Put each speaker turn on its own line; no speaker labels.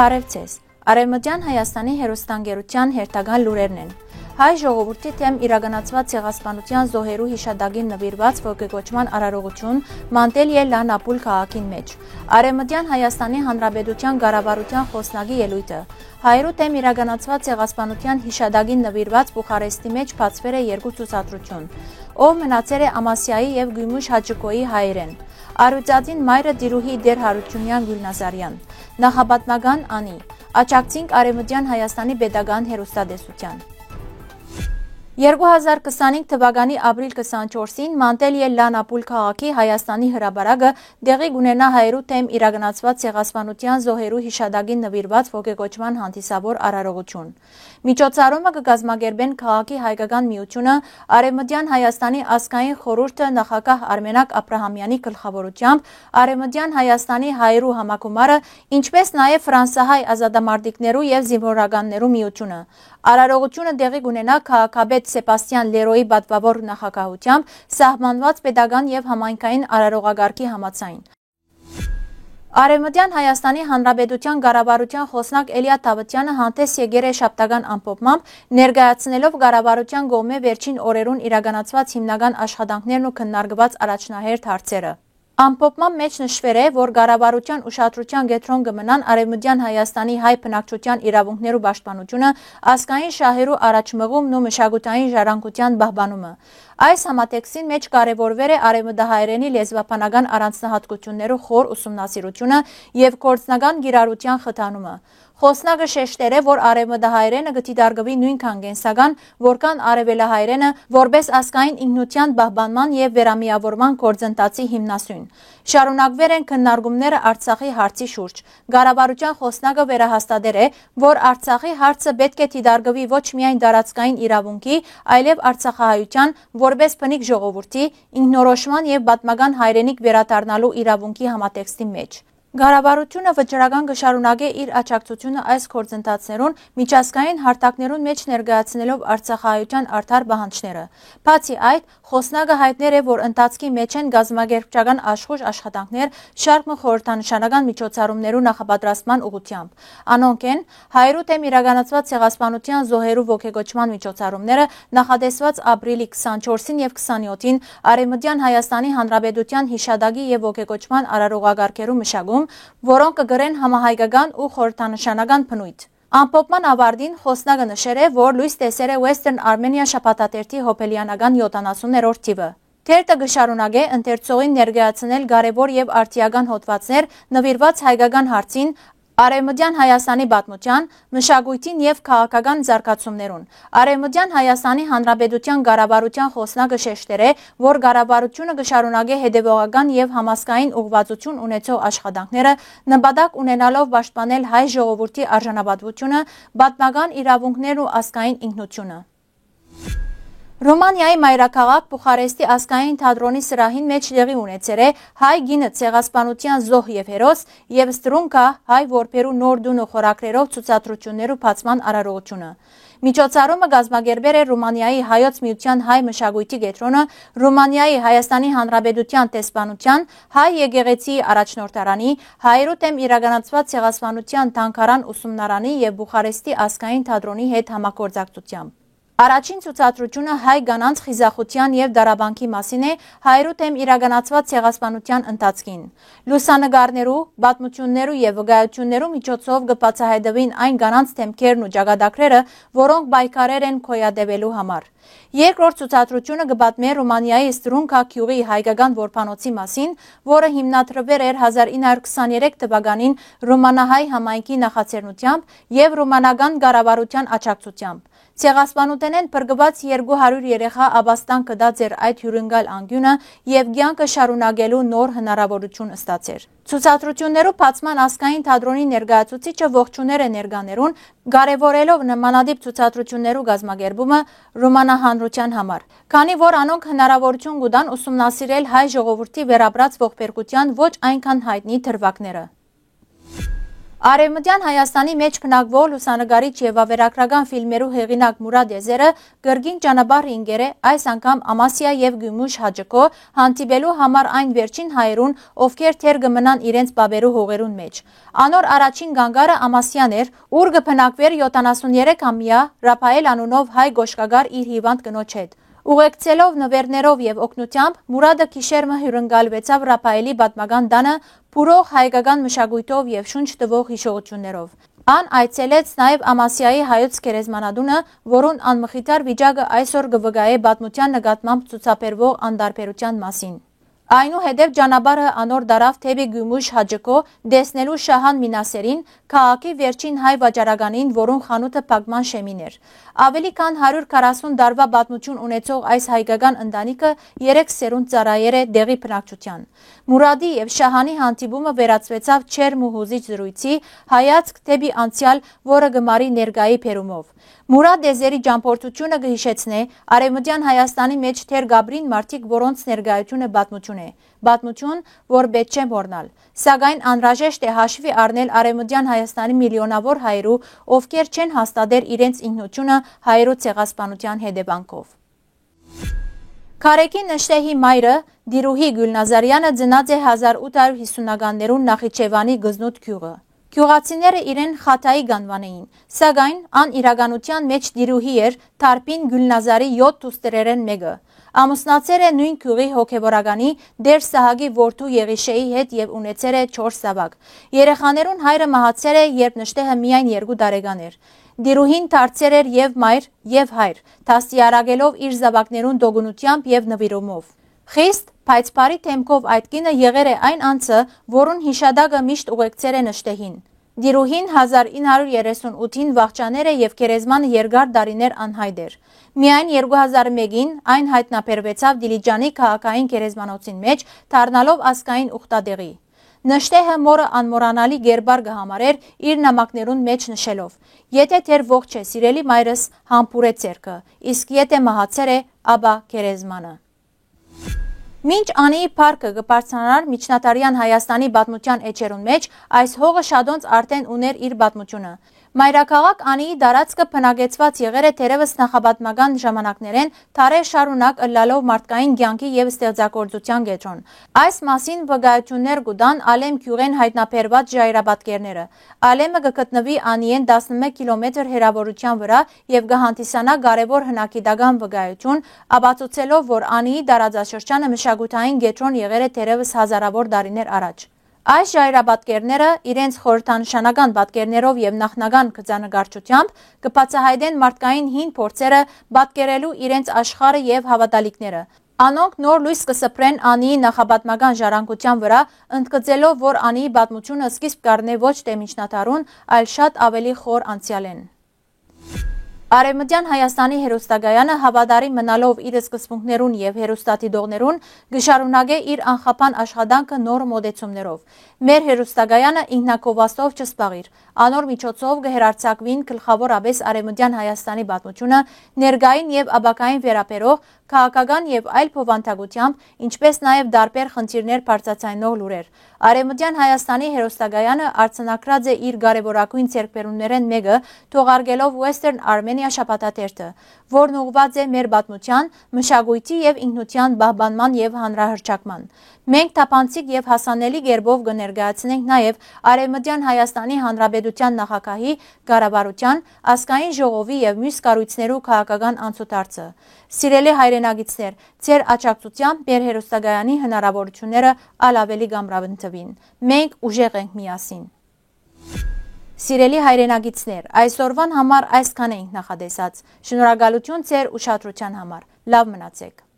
Բարևձեզ, Արևմտյան Հայաստանի հեռուստաընկերության հերթական լուրերն են։ Հայ ժողովրդի թեմ իրականացված ցեղասպանության զոհերու հիշադակին նվիրված ողջագոճման արարողություն Մանտելիե Լանապուլ քաղաքին մեջ։ Արևմտյան Հայաստանի Հանրապետության ղեկավարության խոսնակի ելույթը։ Հայերու թեմ իրականացված ցեղասպանության հիշադակին նվիրված Բուխարեստի մեջ բացվել է երկու ցուցադրություն, ով մնացել է Ամասիայի եւ Գույմուշ Հաճիկոյի հայերեն։ Արուծածին մայրը Դիրուհի Դեր Հարությունյան Գյուլնազարյան, նախապատնական Անի, Աչակցինք Արևմտյան Հայաստանի Պետական հեռուստատեսության։ 2025 թվականի ապրիլ 24-ին Մանտելիե Լանապուլ քաղաքի Հայաստանի հրապարակը դեղի կունենա հայերու թեմ իրականացված ցեղասպանության զոհերու հիշադակին նվիրված ողջագոճման հանդիսավոր արարողություն։ Միջոցառումը կկազմակերպեն քաղաքի հայկական միությունը, Արևմտյան Հայաստանի ազգային խորհուրդը նախագահ Արմենակ Աբրահամյանի գլխավորությամբ, Արևմտյան Հայաստանի հայերու համագումարը, ինչպես նաև ֆրանսահայ ազատամարտիկներու եւ զինվորականներու միությունը։ Արարողությունը դեղի կունենա քաղաքապետ Սեբաստիան Լերոյի պատվավոր նախագահությամբ սահմանված պետական եւ համայնքային արարողագարքի համաձայն։ Արևմտյան Հայաստանի Հանրապետության ղեկավարության խոսնակ Էլիա Թավթյանը հանդես եկել է շաբթական ամփոփմամբ ներկայացնելով ղեկավարության կողմէ վերջին օրերուն իրականացված հիմնական աշխատանքներն ու քննարկված առաջնահերթ հարցերը։ Ամփոփման մեջ նշվել է, որ ղեկավարության ուշադրության կենտրոն կմնան Արևմտյան Հայաստանի հայ բնակչության իրավունքներու պաշտպանությունը, ազգային շահերու առաջմղումն ու մշակութային ժառանգության պահպանումը։ Այս համատեքստին մեջ կարևորվել է արևմտահայերենի լեզվաբանական առանձնահատկություններու խոր ուսումնասիրությունը եւ գործնական կիրառության խթանումը։ Խոսնակը շեշտել է, որ արևմտահայերենը կդիտարկվի նույնքան կենսական, որքան արևելահայերենը, որպես ազգային ինքնության պահպանման եւ վերամիավորման գործընթացի հիմնասյուն։ Շարունակվել են քննարկումները Արցախի հարցի շուրջ։ Ղեկավարության խոսնակը վերահաստատել է, որ Արցախի հարցը պետք է դիտարկվի ոչ միայն տարածքային իրավունքի, այլև արցախահայության, որպես բնիկ ժողովրդի, ինքնորոշման եւ պատմական հայրենիք վերադառնալու իրավունքի համատեքստի մեջ։ Ղեկավարությունը վճռական կշարունակի իր աջակցությունը այս գործընթացներուն միջազգային հարթակներուն մեջ ներկայացնելով արցախահայության արդար պահանջները։ Բացի այդ, խոսնակը հայտնել է, որ ընթացքի մեջ են գազམ་ագերբչական աշխուժ աշխատանքներ շարք խորհրդանշանական միջոցառումներու նախապատրաստման ուղղությամբ։ Անոնք են հայերու թեմ իրականացված ցեղասպանության զոհերու ողջագոճման միջոցառումները նախատեսված ապրիլի 24-ին եւ 27-ին Արևմտյան Հայաստանի Հանրապետության հիշադակի եւ ողջագոճման արարողագարքերու մշակում, որոնք կգրեն համահայկական ու խորհրդանշանական բնույթ։ Ամփոփման ավարտին խոսնակը նշել է, որ լույս տեսել է Western Armenia շաբաթաթերթի հոբելյանական 70-րդ թիվը։ Թերթը կշարունակե ընթերցողին ներկայացնել կարևոր եւ արդիական հոդվածներ նվիրված հայկական հարցին, Արևմտյան Հայաստանի պատմության, մշակույթին եւ քաղաքական զարգացումներուն։ Արևմտյան Հայաստանի Հանրապետության ղեկավարության խոսնակը շեշտել է, որ ղեկավարությունը կշարունակի հետևողական եւ համասկային ուղղվածություն ունեցող աշխատանքները, նպատակ ունենալով պաշտպանել հայ ժողովրդի արժանապատվությունը, պատմական իրավունքներն ու ազգային ինքնությունը։ Ռոմանիայի մայրաքաղաք Բուխարեստի ազգային թատրոնի սրահին մեջ տեղի ունեցել է հայ գինը ցեղասպանության զոհ եւ հերոս եւ Ստրունկա հայ որբերու նոր դուն ու խորագրերով ցուցադրություններու բացման արարողությունը։ Միջոցառումը կազմակերպել է Ռումանիայի հայոց միության հայ մշակույթի կենտրոնը, Ռումանիայի Հայաստանի Հանրապետության տեսփանության, հայ եկեղեցի առաջնորդարանի, հայերու թեմ իրականացված ցեղասպանության թանգարան ուսումնարանի եւ Բուխարեստի ազգային թատրոնի հետ համագործակցությամբ։ Առաջին ցուցադրությունը հայ կանանց խիզախության եւ դարաբանքի մասին է հայերու թեմ իրականացված ցեղասպանության ընթացքին։ Լուսանկարներու, պատմություններու եւ վկայություններու միջոցով կբացահայտվին այն կանանց թեմքերն ու ճակատագրերը, որոնք պայքարել են քոյադեվելու համար։ Երկրորդ ցուցադրությունը կպատմի Ռումանիայի Ստրունկա գյուղի հայկական որբանոցի մասին, որը հիմնադրվել էր 1923 թվականին ռումանահայ համայնքի նախաձեռնությամբ եւ ռումանական կառավարության աջակցությամբ։ Ցեղասպանութենեն փրկված 200 երեխա ապաստան կդա ձեր այդ հյուրընկալ անկյունը եւ կյանքը շարունակելու նոր հնարավորություն ստացեր։ Ցուցադրություններու բացման ազգային թատրոնի ներկայացուցիչը ողջունել է ներկաներուն, կարևորելով նմանատիպ ցուցադրություններու կազմակերպումը ռումանահանրության համար, քանի որ անոնք հնարավորություն կտան ուսումնասիրել հայ ժողովրդի վերապրած ողբերգության ոչ այնքան հայտնի դրվագները։ Արևմտյան Հայաստանի մեջ բնակվող լուսանկարիչ եւ ավերագրական ֆիլմերու հեղինակ Մուրադ Եզերը գրգին ճանապարհ ինգեր է այս անգամ Ամասիա եւ Գյումուշ Հաջկո հանդիպելու համար այն վերջին հայերուն, ովքեր թեր կմնան իրենց բաբերու հողերուն մեջ։ Անոր առաջին գանգարը Ամասիան էր, ուր կբնակվեր 73-ամյա Ռափայել անունով հայ գոշկագար իր հիվանդ կնոջ հետ։ Ուղեկցելով նվերներով եւ օգնությամբ Մուրադը քիշերմը հյուրընկալվեցավ Ռափայելի պատմական տանը փուրող հայկական մշակույթով եւ շունչ տվող հիշողություններով։ Ան այցելեց նաեւ Ամասիայի հայոց գերեզմանատունը, որուն անմխիթար վիճակը այսօր կվգայե պատմության նկատմամբ ցուցաբերվող անդարբերության մասին։ Այնուհետև ճանապարհը անոր դարավ թեպի Գյումուշ Հաջկո դեսնելու Շահան Մինասերին, քաղաքի վերջին հայ վաճառականին, որուն խանութը փակման շեմին էր։ Ավելի քան 140 տարվա պատմություն ունեցող այս հայկական ընտանիքը 3 սերունդ ծառայեր է դեղի բնակչության։ Մուրադի եւ Շահանի հանդիպումը վերածվեցավ չերմ ու հուզիչ զրույցի, հայացք թեպի անցյալ, որը գմարի ներկայի փերումով։ Մուրադ Եզերի ճամփորդությունը կհիշեցնե Արևմտյան Հայաստանի մեջ թեր գաբրին մարդիկ, որոնց ներկայությունը պատմություն է, պատմություն, որ պետք չէ մոռանալ, սակայն անհրաժեշտ է հաշվի առնել Արևմտյան Հայաստանի միլիոնավոր հայերու, ովքեր չեն հաստատել իրենց ինքնությունը հայերու ցեղասպանության հետևանքով։ Քարեկի նշտեհի մայրը Դիրուհի Գյուլնազարյանը ծնած է 1850-ականներուն Նախիջևանի Գզնուտ գյուղը։ Գյուղացիները իրեն Խաթայի գանվան էին, սակայն ան իրականության մեջ Դիրուհի էր Թարպին Գյուլնազարի 7 դուստրերեն մեկը։ Ամուսնացել է նույն գյուղի հոգևորականի Դեր Սահակի որդու Եղիշեի հետ եւ ունեցել է 4 զավակ։ Երեխաներուն հայրը մահացել է, երբ նշտեհը միայն 2 տարեկան էր։ Դիրուհին դարձել էր եւ մայր եւ հայր, դաստիարակելով իր զավակներուն դոգունությամբ եւ նվիրումով։ Խիստ, բայց բարի թեմքով այդ կինը եղել է այն անձը, որուն հիշադակը միշտ ուղեկցել է նշտեհին։ Դիրուհին 1938-ին վախճաներ է եւ գերեզմանը երկար տարիներ անհայտ էր։ Միայն 2001-ին այն հայտնաբերվեցավ Դիլիջանի քաղաքային գերեզմանոցին մեջ, դառնալով ազգային ուխտադեղի։ Նշտեհը մորը անմոռանալի գերբար կհամարեր իր նամակներուն մեջ նշելով. Եթե թեր ողջ է սիրելի մայրս, համբուրե ցերկը, իսկ եթե մահացել է, ապա գերեզմանը։ Մինչ Անիի փառքը կբարձրանար միջնադարյան Հայաստանի պատմության էջերուն մեջ, այս հողը շատոնց արդեն ուներ իր պատմությունը։ Մայրաքաղաք Անիի տարածքը բնակեցված եղել է թերևս նախապատմական ժամանակներեն, դարեր շարունակ ըլլալով մարդկային կյանքի եւ ստեղծագործության կենտրոն։ Այս մասին վկայություններ կտան Ալեմ գյուղեն հայտնաբերված ժայռապատկերները։ Ալեմը կգտնվի Անիեն 11 կիլոմետր հեռավորության վրա եւ կհանդիսանա կարևոր հնագիտական վկայություն, ապացուցելով, որ Անիի տարածաշրջանը մշակութային կենտրոն եղել է թերևս հազարավոր տարիներ առաջ։ Այս ժայռապատկերները իրենց խորհրդանշանական պատկերներով եւ նախնական գծանկարչությամբ կբացահայտեն մարդկային հին փորձերը պատկերելու իրենց աշխարհը եւ հավատալիքները։ Անոնք նոր լույս կսփռեն Անիի նախապատմական ժառանգության վրա, ընդգծելով, որ Անիի պատմությունը սկիզբ կառնե ոչ թե միջնադարուն, այլ շատ ավելի խոր անցյալեն։ Արևմտյան Հայաստանի հերոստակայանը հավատարի մնալով իր սկզբունքներուն եւ հերոստատիդողներուն գշարունակե իր անխափան աշխատանքը նոր մոդեցումներով։ Մեր հերոստակայանը ինքնակովաստով չսպաղիր, անոր միջոցով կհերարցակվին գլխավորապես Արևմտյան Հայաստանի պատմությունը, ներկային եւ ապագային վերաբերող քաղաքական եւ այլ փոխանցագությամբ, ինչպես նաեւ դարբեր խնդիրներ բարձրացնող լուրեր։ Արևմտյան Հայաստանի հերոստակայանը արձանագրած է իր կարևորագույն ձեռքբերումներեն մեկը, թողարկելով Western Armenia շաբաթաթերթը, որն ուղղված է մեր պատմության, մշակույթի եւ ինքնության պահպանման եւ հանրահռչակման։ Մենք թափանցիկ եւ հասանելի կերպով կներկայացնենք նաեւ Արևմտյան Հայաստանի Հանրապետության նախագահի, կառավարության, ազգային ժողովի եւ մյուս կառույցներու քաղաքական անցուդարձը։ Սիրելի հայրենագիտներ, ձեր աջակցությամբ մեր հերոստակայանի հնարավորությունները ալավելի կամրավնթվին։ Մենք ուժեղ ենք միասին։ Սիրելի հայրենագիտներ, այսօրվան համար այսքան ենք նախադեսած։ Շնորհակալություն ձեր ուշադրության համար։ Լավ մնացեք։